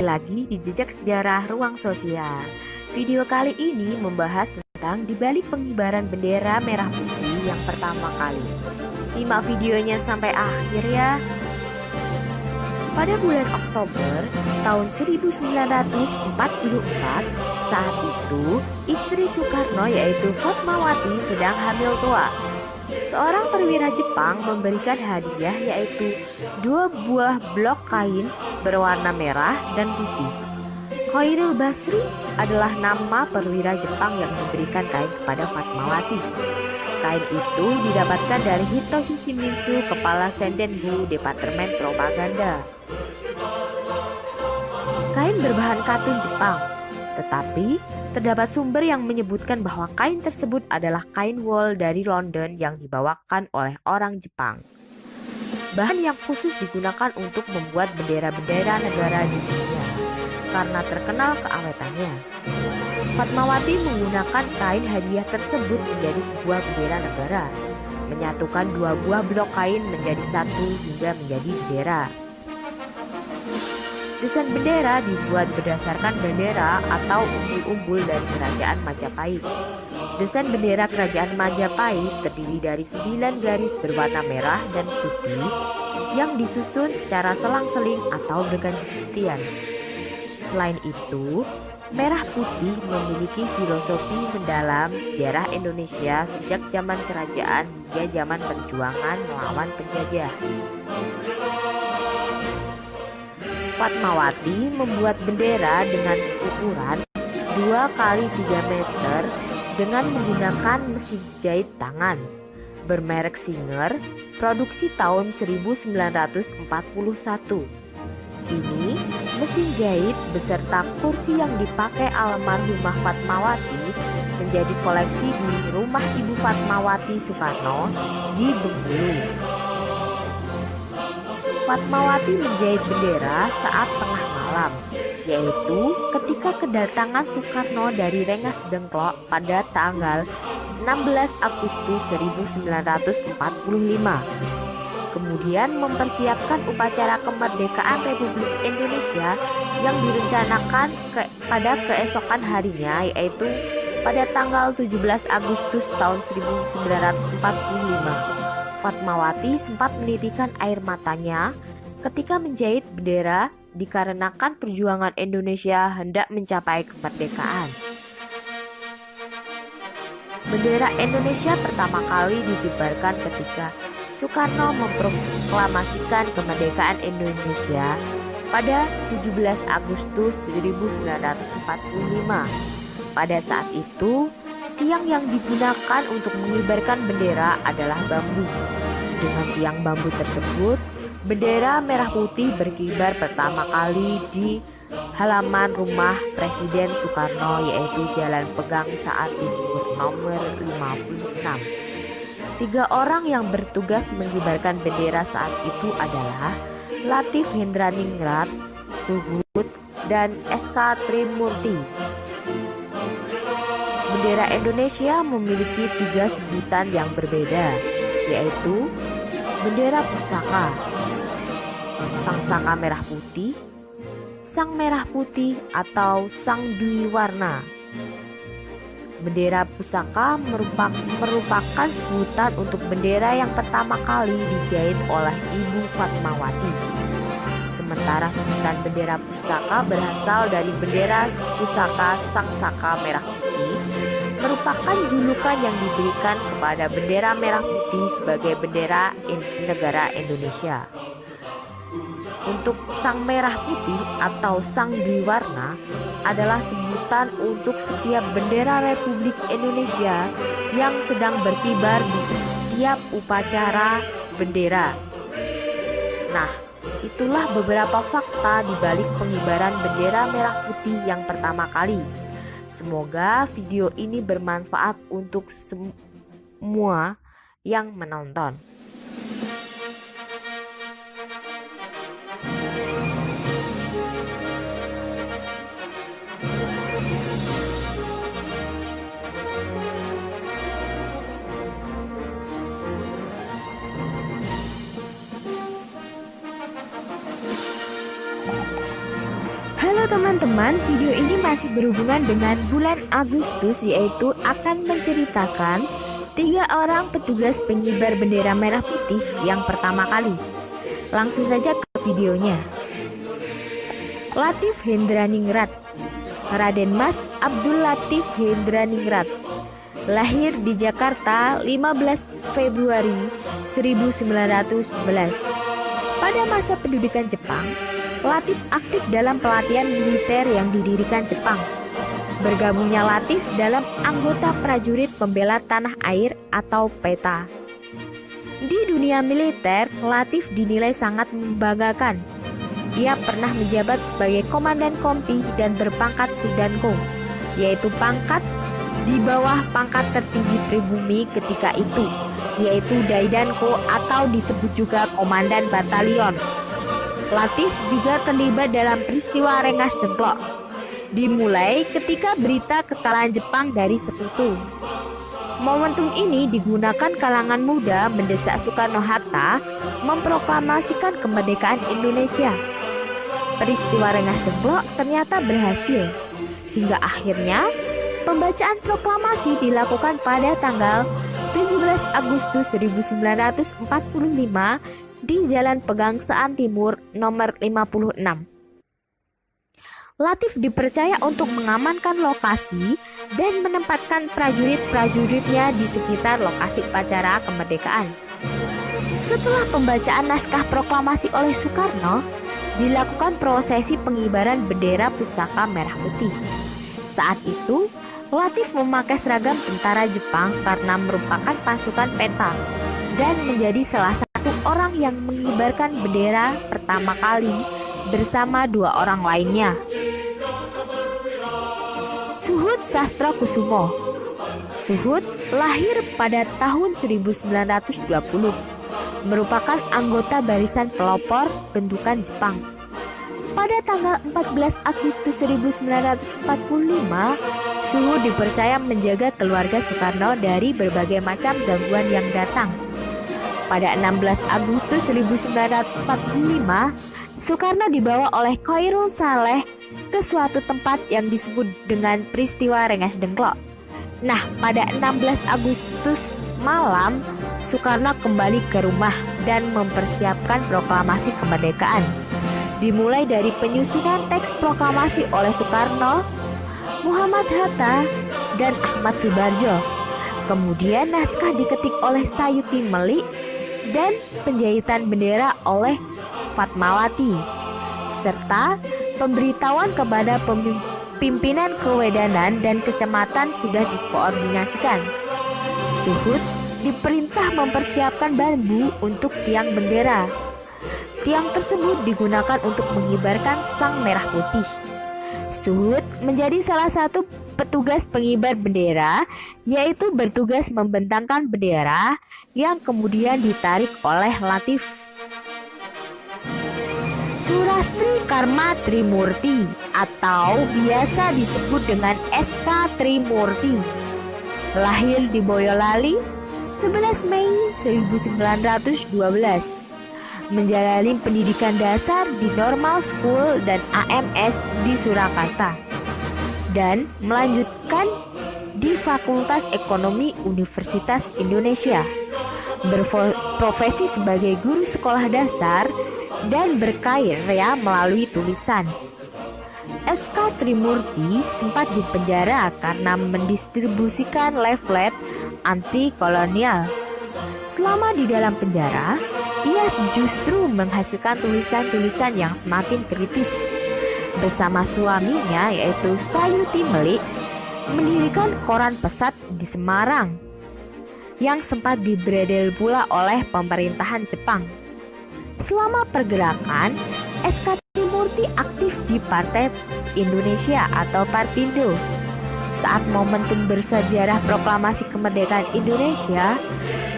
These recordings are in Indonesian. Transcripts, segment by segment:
lagi di Jejak Sejarah Ruang Sosial. Video kali ini membahas tentang dibalik pengibaran bendera merah putih yang pertama kali. Simak videonya sampai akhir ya. Pada bulan Oktober tahun 1944, saat itu istri Soekarno yaitu Fatmawati sedang hamil tua. Seorang perwira Jepang memberikan hadiah yaitu 2 buah blok kain berwarna merah dan putih. Khairul Basri adalah nama perwira Jepang yang memberikan kain kepada Fatmawati. Kain itu didapatkan dari Hitoshi Shimizu, kepala Sendenbu Departemen Propaganda. Kain berbahan katun Jepang, tetapi terdapat sumber yang menyebutkan bahwa kain tersebut adalah kain wol dari London yang dibawakan oleh orang Jepang. Bahan yang khusus digunakan untuk membuat bendera-bendera negara di dunia karena terkenal keawetannya. Fatmawati menggunakan kain hadiah tersebut menjadi sebuah bendera negara, menyatukan 2 buah blok kain menjadi satu hingga menjadi bendera. Desain bendera dibuat berdasarkan bendera atau umbul-umbul dari Kerajaan Majapahit. Desain bendera Kerajaan Majapahit terdiri dari 9 garis berwarna merah dan putih yang disusun secara selang-seling atau bergantian. Selain itu, merah putih memiliki filosofi mendalam sejarah Indonesia sejak zaman kerajaan hingga zaman perjuangan melawan penjajah. Fatmawati membuat bendera dengan ukuran 2 kali 3 meter dengan menggunakan mesin jahit tangan bermerek Singer, produksi tahun 1941. Ini mesin jahit beserta kursi yang dipakai almarhumah Fatmawati menjadi koleksi di rumah Ibu Fatmawati Soekarno di Bengkulu. Fatmawati menjahit bendera saat tengah malam, yaitu ketika kedatangan Soekarno dari Rengas Dengklok pada tanggal 16 Agustus 1945. Kemudian mempersiapkan upacara kemerdekaan Republik Indonesia yang direncanakan pada keesokan harinya, yaitu pada tanggal 17 Agustus tahun 1945. Fatmawati sempat menitikan air matanya ketika menjahit bendera dikarenakan perjuangan Indonesia hendak mencapai kemerdekaan. Bendera Indonesia pertama kali dikibarkan ketika Soekarno memproklamasikan kemerdekaan Indonesia pada 17 Agustus 1945. Pada saat itu, tiang yang digunakan untuk mengibarkan bendera adalah bambu. Dengan tiang bambu tersebut, bendera merah putih berkibar pertama kali di halaman rumah Presiden Soekarno, yaitu Jalan Pegang Saat Timur nomor 56. 3 orang yang bertugas mengibarkan bendera saat itu adalah Latif Hendraningrat, Suhut, dan SK Trimurti. Bendera Indonesia memiliki 3 sebutan yang berbeda, yaitu bendera pusaka, sang saka merah putih, sang merah putih atau sang dwiwarna. Bendera pusaka merupakan sebutan untuk bendera yang pertama kali dijahit oleh Ibu Fatmawati. Sementara sebutan bendera pusaka berasal dari bendera pusaka sang saka merah putih, merupakan julukan yang diberikan kepada bendera merah putih sebagai bendera negara Indonesia. Untuk sang merah putih atau sang dwiwarna adalah sebutan untuk setiap bendera Republik Indonesia yang sedang berkibar di setiap upacara bendera. Nah, itulah beberapa fakta di balik pengibaran bendera merah putih yang pertama kali. Semoga video ini bermanfaat untuk semua yang menonton. teman-teman, video ini masih berhubungan dengan bulan Agustus, yaitu akan menceritakan 3 orang petugas pengibar bendera merah putih yang pertama kali. Langsung saja ke videonya. Latif Hendraningrat. Raden Mas Abdul Latif Hendraningrat lahir di Jakarta 15 Februari 1911. Pada masa pendudukan Jepang, Latif aktif dalam pelatihan militer yang didirikan Jepang. Bergabungnya Latif dalam anggota prajurit pembela tanah air atau PETA. Di dunia militer, Latif dinilai sangat membanggakan. Ia pernah menjabat sebagai komandan kompi dan berpangkat Sudanko, yaitu pangkat di bawah pangkat tertinggi pribumi ketika itu, yaitu Daidanko atau disebut juga komandan batalion. Latif juga terlibat dalam peristiwa Rengas Dengklok, dimulai ketika berita kekalahan Jepang dari sekutu. Momentum ini digunakan kalangan muda mendesak Soekarno-Hatta memproklamasikan kemerdekaan Indonesia. Peristiwa Rengas Dengklok ternyata berhasil, hingga akhirnya pembacaan proklamasi dilakukan pada tanggal 17 Agustus 1945 di Jalan Pegangsaan Timur nomor 56. Latif dipercaya untuk mengamankan lokasi dan menempatkan prajurit-prajuritnya di sekitar lokasi upacara kemerdekaan. Setelah pembacaan naskah proklamasi oleh Soekarno, dilakukan prosesi pengibaran bendera pusaka merah putih. Saat itu, Latif memakai seragam tentara Jepang karena merupakan pasukan PETA dan menjadi salah satu orang yang mengibarkan bendera pertama kali bersama 2 orang lainnya. Suhud Sastrokusumo. Suhud lahir pada tahun 1920, merupakan anggota barisan pelopor bentukan Jepang. Pada tanggal 14 Agustus 1945, Suhud dipercaya menjaga keluarga Soekarno dari berbagai macam gangguan yang datang. Pada 16 Agustus 1945, Soekarno dibawa oleh Khairul Saleh ke suatu tempat yang disebut dengan peristiwa Rengas Dengklok. Nah, pada 16 Agustus malam, Soekarno kembali ke rumah dan mempersiapkan proklamasi kemerdekaan. Dimulai dari penyusunan teks proklamasi oleh Soekarno, Muhammad Hatta, dan Ahmad Subarjo. Kemudian naskah diketik oleh Sayuti Melik dan penjahitan bendera oleh Fatmawati, serta pemberitahuan kepada pimpinan kewedanan dan kecamatan sudah dikoordinasikan. Suhud diperintah mempersiapkan bambu untuk tiang bendera. Tiang tersebut digunakan untuk mengibarkan sang merah putih. Suhud menjadi salah satu petugas pengibar bendera, yaitu bertugas membentangkan bendera yang kemudian ditarik oleh Latif. Surastri Karma Trimurti atau biasa disebut dengan SK Trimurti, lahir di Boyolali 11 Mei 1912. Menjalani pendidikan dasar di Normal School dan AMS di Surakarta, dan melanjutkan di Fakultas Ekonomi Universitas Indonesia. Berprofesi sebagai guru sekolah dasar dan berkarya melalui tulisan. SK Trimurti sempat dipenjara karena mendistribusikan leaflet anti kolonial. Selama di dalam penjara, ia justru menghasilkan tulisan-tulisan yang semakin kritis. Bersama suaminya yaitu Sayuti Melik, mendirikan koran Pesat di Semarang yang sempat dibredel pula oleh pemerintahan Jepang. Selama pergerakan, SK Trimurti aktif di Partai Indonesia atau Partindo. Saat momentum bersejarah proklamasi kemerdekaan Indonesia,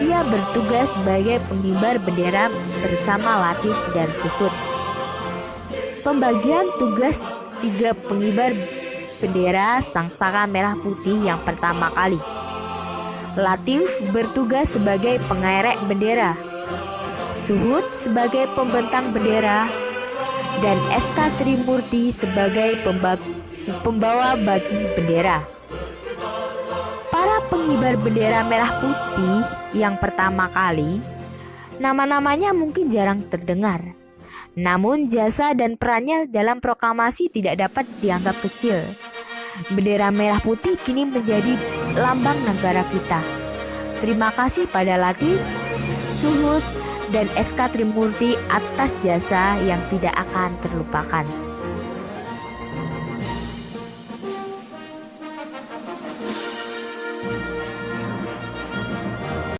ia bertugas sebagai pengibar bendera bersama Latif dan Suhud. Pembagian tugas 3 pengibar bendera Sangsaka Merah Putih yang pertama kali. Latif bertugas sebagai pengerek bendera, Suhud sebagai pembentang bendera, dan SK Trimurti sebagai pembawa bagi bendera. Para pengibar bendera merah putih yang pertama kali, nama-namanya mungkin jarang terdengar. Namun jasa dan perannya dalam proklamasi tidak dapat dianggap kecil. Bendera merah putih kini menjadi lambang negara kita. Terima kasih pada Latif, Suhud, dan SK Trimurti atas jasa yang tidak akan terlupakan.